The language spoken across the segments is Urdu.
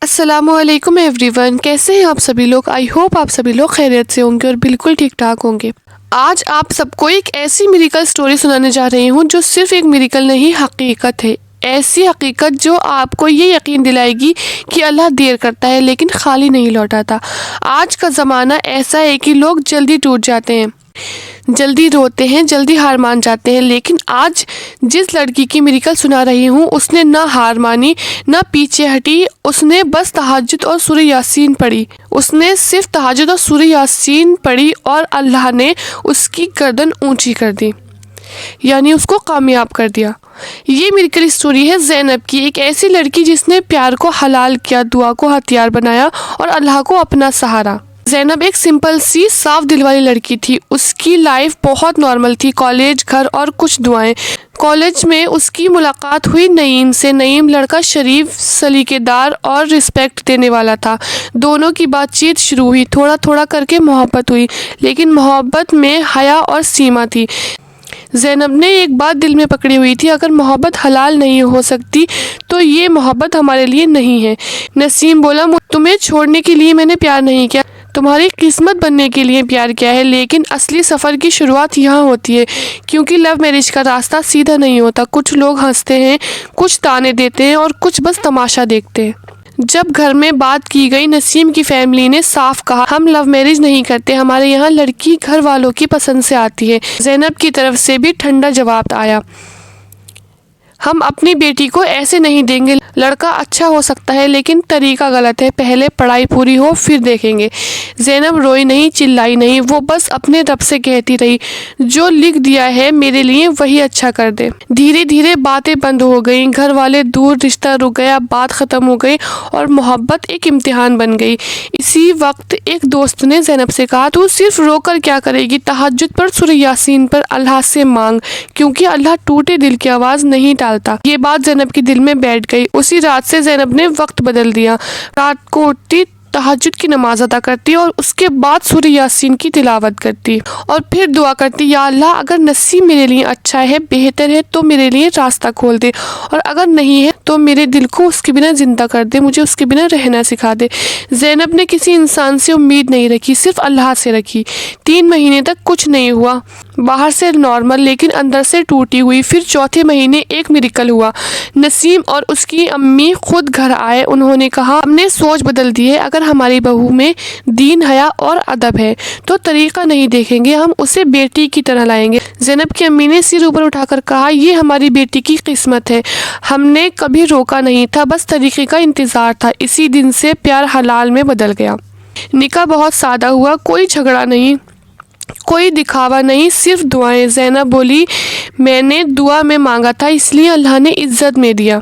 السلام علیکم ایوری ون، کیسے ہیں آپ سبھی لوگ؟ آئی ہوپ آپ سبھی لوگ خیریت سے ہوں گے اور بالکل ٹھیک ٹھاک ہوں گے۔ آج آپ سب کو ایک ایسی میریکل سٹوری سنانے جا رہی ہوں جو صرف ایک میریکل نہیں، حقیقت ہے۔ ایسی حقیقت جو آپ کو یہ یقین دلائے گی کہ اللہ دیر کرتا ہے لیکن خالی نہیں لوٹاتا۔ آج کا زمانہ ایسا ہے کہ لوگ جلدی ٹوٹ جاتے ہیں، جلدی روتے ہیں، جلدی ہار مان جاتے ہیں، لیکن آج جس لڑکی کی میریکل سنا رہی ہوں اس نے نہ ہار مانی نہ پیچھے ہٹی، اس نے بس تہجد اور سورہ یاسین پڑھی۔ اس نے صرف تہجد اور سورہ یاسین پڑھی اور اللہ نے اس کی گردن اونچی کر دی، یعنی اس کو کامیاب کر دیا۔ یہ میریکل سٹوری ہے زینب کی، ایک ایسی لڑکی جس نے پیار کو حلال کیا، دعا کو ہتھیار بنایا اور اللہ کو اپنا سہارا۔ زینب ایک سمپل سی صاف دل والی لڑکی تھی۔ اس کی لائف بہت نارمل تھی، کالج، گھر اور کچھ دعائیں۔ کالج میں اس کی ملاقات ہوئی نعیم سے۔ نعیم لڑکا شریف، سلیقے دار اور رسپیکٹ دینے والا تھا۔ دونوں کی بات چیت شروع ہوئی، تھوڑا تھوڑا کر کے محبت ہوئی، لیکن محبت میں حیا اور سیما تھی۔ زینب نے ایک بات دل میں پکڑی ہوئی تھی، اگر محبت حلال نہیں ہو سکتی تو یہ محبت ہمارے لیے نہیں ہے۔ نسیم بولا، تمہیں چھوڑنے کے لیے میں نے پیار نہیں کیا، تمہاری قسمت بننے کے لیے پیار کیا ہے، لیکن اصلی سفر کی شروعات یہاں ہوتی ہے، کیونکہ لو میرج کا راستہ سیدھا نہیں ہوتا۔ کچھ لوگ ہنستے ہیں، کچھ تانے دیتے ہیں اور کچھ بس تماشا دیکھتے ہیں۔ جب گھر میں بات کی گئی، نسیم کی فیملی نے صاف کہا، ہم لو میرج نہیں کرتے، ہمارے یہاں لڑکی گھر والوں کی پسند سے آتی ہے۔ زینب کی طرف سے بھی ٹھنڈا جواب آیا، ہم اپنی بیٹی کو ایسے نہیں دیں گے، لڑکا اچھا ہو سکتا ہے لیکن طریقہ غلط ہے، پہلے پڑھائی پوری ہو پھر دیکھیں گے۔ زینب روئی نہیں، چلائی نہیں، وہ بس اپنے رب سے کہتی رہی، جو لکھ دیا ہے میرے لیے وہی اچھا کر دے۔ دھیرے دھیرے باتیں بند ہو گئیں، گھر والے دور، رشتہ رک گیا، بات ختم ہو گئی اور محبت ایک امتحان بن گئی۔ اسی وقت ایک دوست نے زینب سے کہا، تو صرف رو کر کیا کرے گی، تہجد پر، سورہ یاسین پر، اللہ سے مانگ، کیونکہ اللہ ٹوٹے دل کی آواز نہیں ٹالتا۔ یہ بات زینب کے دل میں بیٹھ گئی۔ اسی رات سے زینب نے وقت بدل دیا، رات کو اٹھتی، تہجد کی نماز ادا کرتی اور اس کے بعد سورہ یاسین کی تلاوت کرتی اور پھر دعا کرتی، یا اللہ اگر نصیب میرے لیے اچھا ہے، بہتر ہے تو میرے لیے راستہ کھول دے، اور اگر نہیں ہے تو میرے دل کو اس کے بنا زندہ کر دے، مجھے اس کے بنا رہنا سکھا دے۔ زینب نے کسی انسان سے امید نہیں رکھی، صرف اللہ سے رکھی۔ 3 مہینے تک کچھ نہیں ہوا، باہر سے نارمل لیکن اندر سے ٹوٹی ہوئی۔ پھر چوتھے مہینے ایک میریکل ہوا، نسیم اور اس کی امی خود گھر آئے۔ انہوں نے کہا، ہم نے سوچ بدل دی ہے، اگر ہماری بہو میں دین، حیا اور ادب ہے تو طریقہ نہیں دیکھیں گے، ہم اسے بیٹی کی طرح لائیں گے۔ زینب کی امی نے سر اوپر اٹھا کر کہا، یہ ہماری بیٹی کی قسمت ہے، ہم نے کبھی روکا نہیں تھا، بس طریقے کا انتظار تھا۔ اسی دن سے پیار حلال میں بدل گیا۔ نکاح بہت سادہ ہوا، کوئی جھگڑا نہیں، کوئی دکھاوا نہیں، صرف دعائیں۔ زینب بولی، میں نے دعا میں مانگا تھا اس لیے اللہ نے عزت میں دیا۔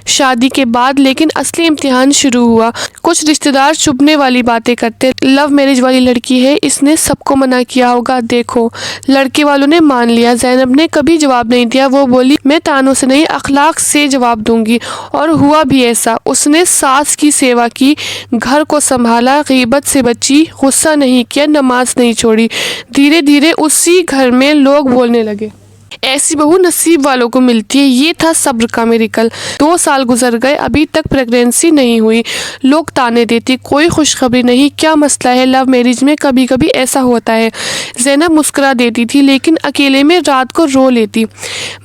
شادی کے بعد لیکن اصلی امتحان شروع ہوا۔ کچھ رشتہ دار چھپنے والی باتیں کرتے، لو میرج والی لڑکی ہے، اس نے سب کو منع کیا ہوگا، دیکھو۔ لڑکے والوں نے مان لیا۔ زینب نے کبھی جواب نہیں دیا، وہ بولی، میں طعنوں سے نہیں، اخلاق سے جواب دوں گی، اور ہوا بھی ایسا۔ اس نے ساس کی سیوا کی، گھر کو سنبھالا، غیبت سے بچی، غصہ نہیں کیا، نماز نہیں چھوڑی۔ دھیرے دھیرے اسی گھر میں لوگ بولنے لگے، ایسی بہو نصیب والوں کو ملتی ہے۔ یہ تھا صبر کا میریکل۔ 2 سال گزر گئے، ابھی تک پریگنینسی نہیں ہوئی۔ لوگ تانے دیتے، کوئی خوشخبری نہیں، کیا مسئلہ ہے؟ لو میرج میں کبھی کبھی ایسا ہوتا ہے۔ زینب مسکرا دیتی تھی لیکن اکیلے میں رات کو رو لیتی،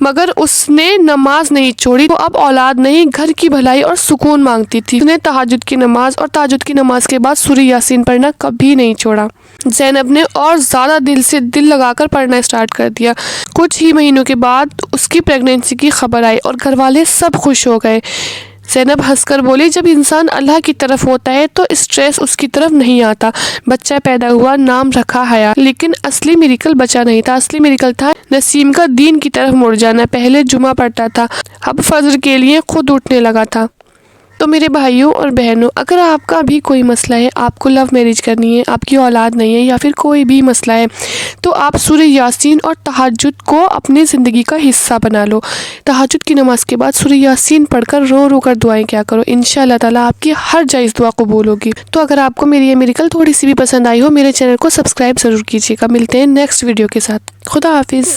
مگر اس نے نماز نہیں چھوڑی۔ وہ اب اولاد نہیں، گھر کی بھلائی اور سکون مانگتی تھی۔ اس نے تہجد کی نماز اور تہجد کی نماز کے بعد سورہ یاسین پڑھنا کبھی نہیں چھوڑا۔ زینب نے اور زیادہ دل سے دل لگا کر پڑھنا اسٹارٹ کر دیا۔ کچھ ہی مہینوں کے بعد اس کی پریگنینسی کی خبر آئی اور گھر والے سب خوش ہو گئے۔ زینب ہنس کر بولی، جب انسان اللہ کی طرف ہوتا ہے تو اسٹریس اس کی طرف نہیں آتا۔ بچہ پیدا ہوا، نام رکھا حیا۔ لیکن اصلی میریکل بچہ نہیں تھا، اصلی میریکل تھا نسیم کا دین کی طرف مڑ جانا۔ پہلے جمعہ پڑھتا تھا، اب فجر کے لیے خود اٹھنے لگا تھا۔ تو میرے بھائیوں اور بہنوں، اگر آپ کا بھی کوئی مسئلہ ہے، آپ کو لو میرج کرنی ہے، آپ کی اولاد نہیں ہے، یا پھر کوئی بھی مسئلہ ہے، تو آپ سورہ یاسین اور تہجد کو اپنی زندگی کا حصہ بنا لو۔ تہجد کی نماز کے بعد سورہ یاسین پڑھ کر رو رو کر دعائیں کیا کرو، انشاءاللہ تعالیٰ آپ کی ہر جائز دعا قبول ہوگی۔ تو اگر آپ کو میری یہ میریکل تھوڑی سی بھی پسند آئی ہو، میرے چینل کو سبسکرائب ضرور کیجیے گا۔ ملتے ہیں نیکسٹ ویڈیو کے ساتھ۔ خدا حافظ۔